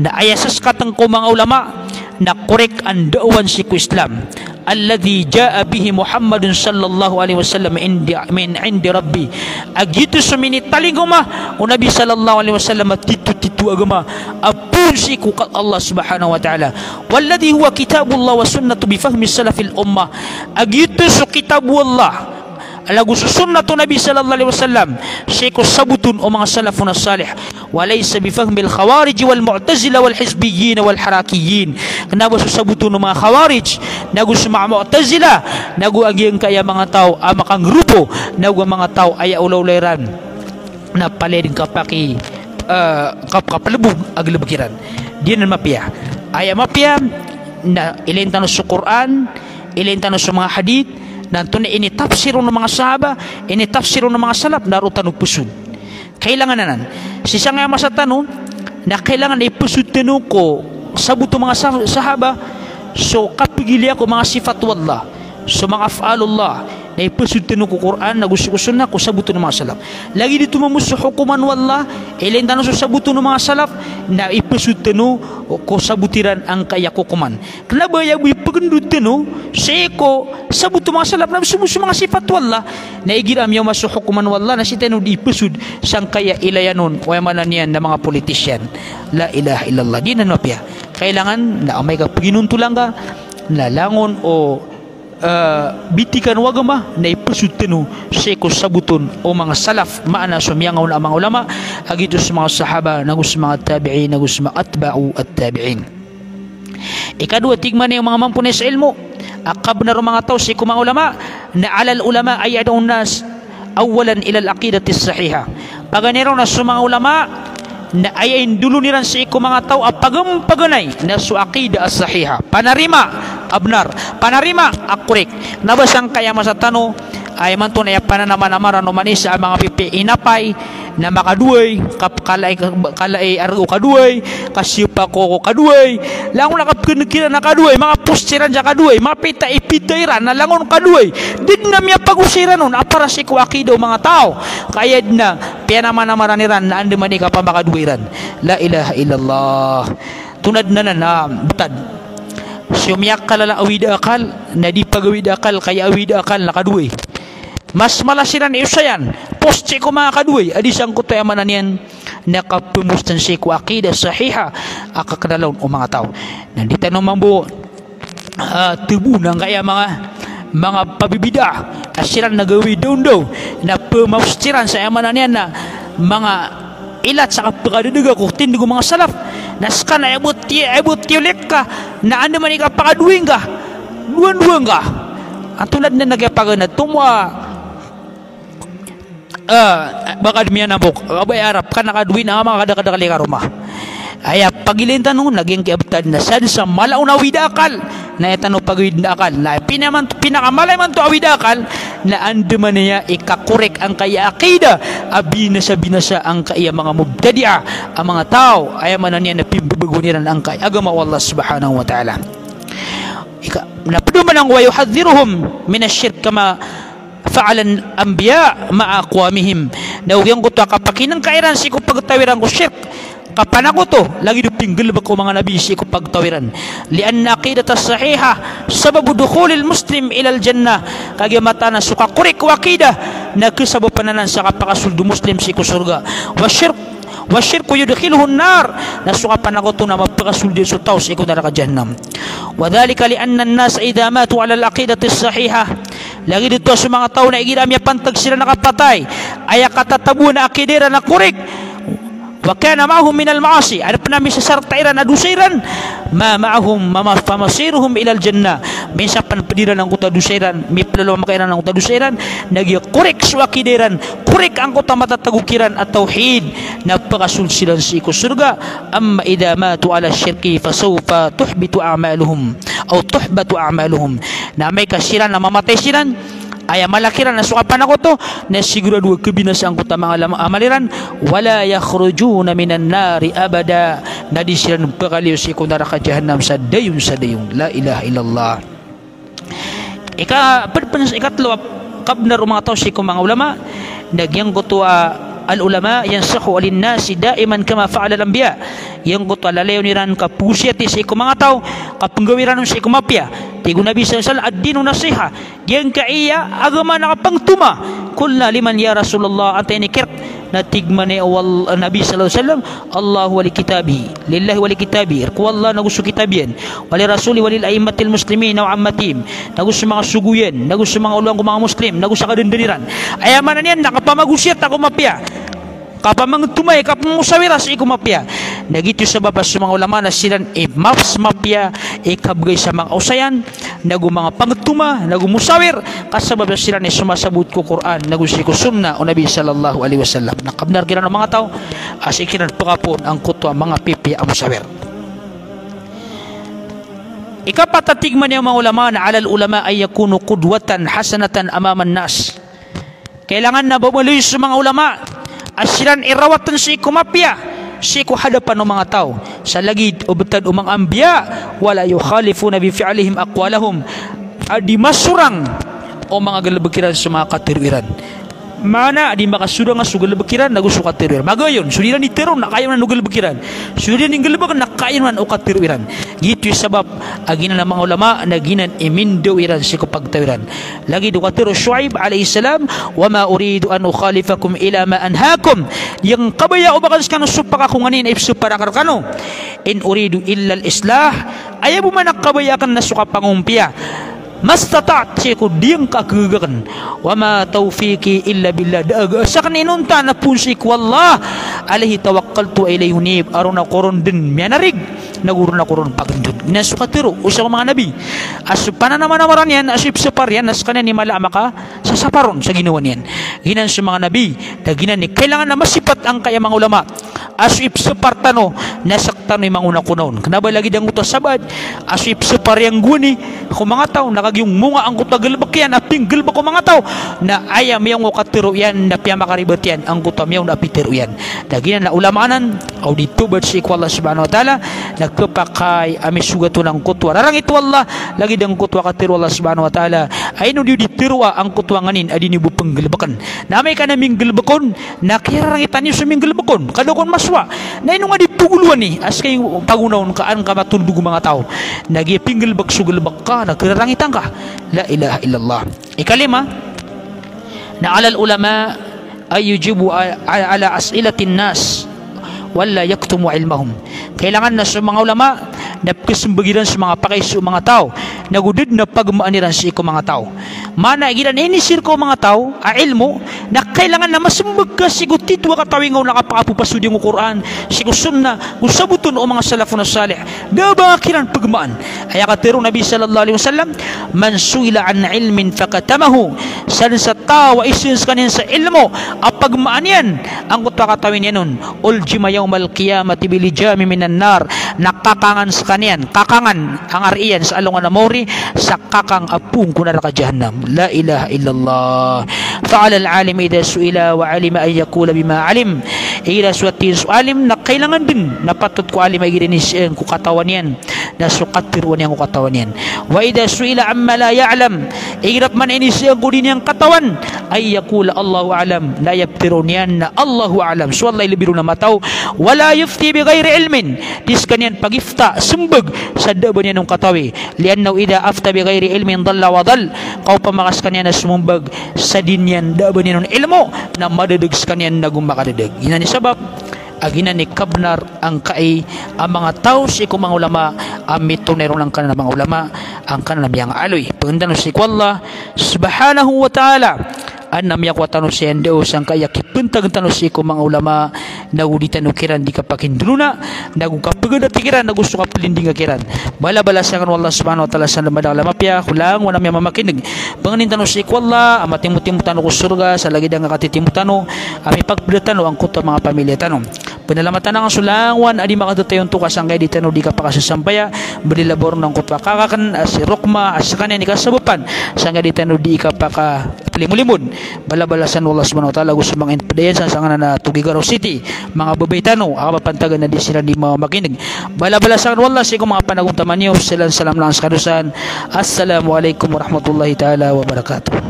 na ayasas katang ko mga ulama na korek ang doon si ko Islam alladhi jaa bihi Muhammadun sallallahu alaihi wasallam min indi rabbi, agito sa minitaling guma o Nabi sallallahu alaihi wasallam titu-titu agama apun si ko Allah subhanahu wa ta'ala, walladhi huwa kitabullah wa sunnatu bifahmi salafil ummah, agito sa kitabullah alagu sunnatu Nabi sallallahu alaihi wasallam syekh sabutun o mga salafun as-salih walaysa bifahmil khawarij wal mu'tazila wal hizbiyyin wal harakiyyin, kanago sabutun ng mga khawarij nagu sa mga mu'tazila nagu agyang kaya mga tao makang grupo nagu mga tao ay ulawlayran na paleding kapaki kapalubog aglabakiran diyan mapia ay mapia na ilintan sa Quran, ilintan sa mga hadith nanto na ini tafsirun ng mga sahaba, ini tafsirun ng mga salaf narutan og pusud. Kailangan nanan si nga masatano na kailangan ipusud tanu ko sabuto mga sahaba, so kapigili ako mga sifat wallah, so mga af'alullah na ipusud tanu ko Quran na gusto sunna ko sabuto ng mga salaf. Lagi dito mamuso hukuman wallah ilin tanu sa sabuto ng mga salaf na ipusud tanu ko sabutiran ang kaya kukuman. Kenapa ya bu pagundut tanu seko sabuto mga salaf na sumusu mga sifat wallah na igiram yung masu hukuman wallah na si tanu ipusud sang kaya ilayanon o yamanan yan na mga politisyan. La ilaha illallah di na nopya. Kailangan na may kapaginuntulang ka na langon o bitikan wagama na ipasutano sa sabuton o mga salaf maana sumiyangaw na mga ulama agito sa mga sahaba nagus mga tabi'in nagus mga atba'u at tabi'in. Ikadua, tigman na yung mga mampunay sa ilmo akab na mga tao sa mga ulama na alal ulama ay adong nas awalan ilal aqidati sahiha paganero na sa mga ulama na ayayin dulo niran sa mga tao apagampaganay na su aqida as-sahiha panarima abnar panarima akurek nabasang kaya masatano ay man to na pananaman no manis sa mga pipi inapay na makaduay kalay argo kaduay kasipa ko kaduay langon nakapkira na kaduay mga posteran sa kaduay mga pita ipitairan na langon kaduay din na miya pagusiran nun para si ko akido mga tao kaya na pinamanaman niran na andi man ka pa makaduiran la ilaha illallah tunad na butad siyumiyak kalala awid akal na di pagawid akal kaya awid akal na kaduay mas malasiran iusayan poste ko mga kaduay adisang ko tayo mananian nakapumustan si ko akida sahiha akakadalaw o mga tao nandito naman po tubunan kaya mga pabibida asiran nagawi daw na pumaustiran sa mananian na mga ilat sa kapagadaga ko tindig mga salaf naskan na abot tiulik ka na ano man ikapakaduing ka duwan ka ang tulad na nagapagana tumwa baka demian nabok abay arap kan nakaduin na mga kadakadakali ka rumah ay pagilintan nun naging kiabtad na sad sa malaw na widakal na etano pagwid na akal na pinakamalay man to awidakal na ando man niya ikakorek ang kaya akida binasa ang kaya mga mubtadi'a ang mga tao ay man niya na pimbubuguniran ang kaya agama Allah subhanahu wa ta'ala napuduman ang wayuhadhiruhum minasyirk kama fa'alan anbiya ma'aqwamihim nawagyan ko to kapakinang kairan si ko pagtawiran ko syirk kapan ako to lagi dupinggil ba ko mga nabi si ko pagtawiran lianna aqidata sahiha sababu dukhulil muslim ilal jannah kaya mata na suka kurik wakida na kisabab pananan sa kapakasuldo muslim si ko surga wasyirku yudkhiluhu an-nar na suka panakoto na mapakasuldo sa tao si ko daraka jahannam wadhalika lianna an-nas idha matu ala al-aqidati sahiha lagi dito sa mga tao na igidamya pantag sila nakapatay ay katatabu na akidera na kurik wa kana ma'ahum min al-ma'asi ano pa namin sa sartairan na dusairan ma'ahum famasiruhum ila al-jannah minsan panpadiran ng kuta dusairan may palalo makairan ng kuta dusairan nagyakurek sa akideran kurek ang kuta matatagukiran at tauhid napakasul silang si surga amma idha matu ala syirki fasawfa tuhbitu a'maluhum o tuhbatu a'maluhum na may kasiran na mamatay silan ay malakiran na sukapan ako to na sigurado kebinasaan ko ta mga amaliran wala yakhrujuna minan nari abada na di sila pagaliw si kunara ka jahannam sa dayong la ilaha illallah ikatlo kabnar mga tao si mga ulama nagyang ko to al ulama yansakhu alin nasi daiman kama fa'ala al anbiya yang ko to lalayo niran kapusyati si mga tao kapanggawiran si kumapya tigo Nabi sallallahu ad-dinu nasiha yang kaiya agama nakapangtuma kulna liman ya Rasulullah atay ni kirk na tigman ni Nabi sallallahu alaihi wasallam Allah wa li kitabi lillahi wa li kitabi wallah nagusu kitabian wa li rasuli wa lil aimmatil muslimin wa ammatim nagusu mga suguyen nagusu mga ulang mga muslim nagusu kadendeniran ayaman niyan nakapamagusyat ako mapya kapamang tumay kapamusawiras ikumapya nagito sa babas sa mga ulama na silang maps mapya ikabgay sa mga usayan nagu mga pangtuma nagu musawir kasababas sila ni sumasabot ko Quran nagu si ko sunna o Nabi sallallahu alaihi wasallam nakabnar kira ng mga tao asikiran pagapon ang kutwa mga pipi ang musawir ikapatatigman niya mga ulama na alal ulama ay yakunu qudwatan hasanatan amaman nas kailangan na bumaloy sa mga ulama asiran irawatan si kumapya si ko hadapan ng mga tao sa lagid o betad umang anbiya wala yukhalifuna bi fi'lihim aqwalahum adi masurang o mga galabakiran sa mga katirwiran mana adi makasudang nga sugal bakiran nagusu katirwir magayon sudiran ni teron nakayon na nugal bakiran sudiran ning galbakan nakayon man o katirwiran gitu sabab aginan ng mga ulama naginan imindo iran si kapagtawiran lagi do katiro Shuaib alayhi salam wa ma uridu an ukhalifakum ila ma anhaakum yang kabaya ubakan kanu supak ako nganin ifsu para karkano in uridu illa al islah ayabu man nakabayakan na suka pangumpia mastata'at siku diyang kagagakan wa ma tawfiqi illa billah daga sakan inunta na pun siku wallah alaihi tawakkaltu ilayhi unib aruna koron din mianarig nagurun na koron pagandun nasukatiro usang mga nabi asupana naman amaran yan asip sapar yan naskana ni mala maka sa saparon sa ginawa niyan ginan sa mga nabi daginan ni kailangan na masipat ang kaya mga ulama asip sapartano nasaktan ni mga unakunaon kanaba lagi dang utos sabad asip sapar yang guni kung mga tao nakagyong munga ang kuta galbak yan aping galbak ko mga tao na ayam yung ukatiro yan na piya makaribot yan ang kutam yung napitiro yan daginan na ulamanan o dito ba si Allah subhanahu wa ta'ala nagkapakay amis sugato ng kutwa rarang ito Allah lagi dang kutwa katiro Allah subhanahu wa ta'ala ay no di ditirwa ang kutwa nganin adi ni bupang galbakan na may ka naming galbakon na kaya rangitan niyo sa ming galbakon kadokon maswa na ino nga di puguluan ni as kayong pagunawon kaan ka matundug mga tao nagiping galbak sugalbak ka nagkirarangitan ka la ilaha illallah ikalima na alal ulama ay yujibu ala as'ilatin nas wala yaktumu ilmahum kailangan na sa mga ulama na kasimbagiran sa mga pakaiso mga tao nagudid na pagmaaniran sa iko mga tao mana igiran inisir ko mga tao a ilmo na kailangan na masumbag ka sigo titwa katawingaw nakapakapupasudi ng Quran sigo sunna kung sabuton o mga salafun salih na ba kiran pagmaan ay akatiro Nabi sallallahu alaihi wasallam man suila an ilmin fakatamahu san sa tao isin kanin sa ilmo a pagmaan yan ang kutwa katawin yan nun uljima yawmal qiyamati bilijami minan nar nakakangan sa kanyan kakangan ang ariyan sa alungan na mori sa kakang apung kunar ka jahannam la ilaha illallah fa'ala al-alim idha su'ila wa alima ay yakula bima alim ila suwatin su'alim na kailangan din na patut ko alim ay ginisiyan ko katawan yan na sukatirwan yan ko katawan yan wa idha su'ila amma la ya'lam ihirap man inisiyan ko din yung katawan ay yakula Allahu alam la yaptirun yan na Allahu alam so Allah ilibiro na mataw wala yufti bi ghairi ilmin dis kanyan pagifta sumbag sa daban yan ng katawi liannaw idha afta bi ghairi ilmin dalla wa dal kau pamakas kanyan na sumumbag sa dinyan daban yan ng ilmo na madadags kanyan na gumakadadag ina ni sabab agina ni kabnar ang kai ang mga tao si ko mga ulama amito nerong lang kana mga ulama ang kana biyang aloy pagandano si Allah subhanahu wa ta'ala anam yakwa tanu sendo sang kaya kipentag tanu si ko mga ulama naguditan ukiran di kapakindruna nagu kapagada pikiran nagu suka pelinding kiran bala-bala sangan Allah subhanahu wa ta'ala sa lamada lamapya kulang wala may mamakinig panganin tanu si ko Allah amatim-mutim tanu ko surga sa lagi dang katitimu tanu ami pagpedatan ang kuto mga pamilya tanu penelamatan ang sulangwan adi makadutayon tukas ang kay di tanu di kapakasasampaya berilabor ng kutwa kakakan si rokma askan ni kasabupan sang di tanu di kapaka limulimun bala-balasan Allah subhanahu wa ta'ala gusto mga inpadayan sa sanganan na Tugigaraw City mga babaytano ang papantagan na di sila di mga makinig bala-balasan Allah sa mga panagong taman niyo salam lang sa kadusan assalamualaikum warahmatullahi ta'ala wabarakatuh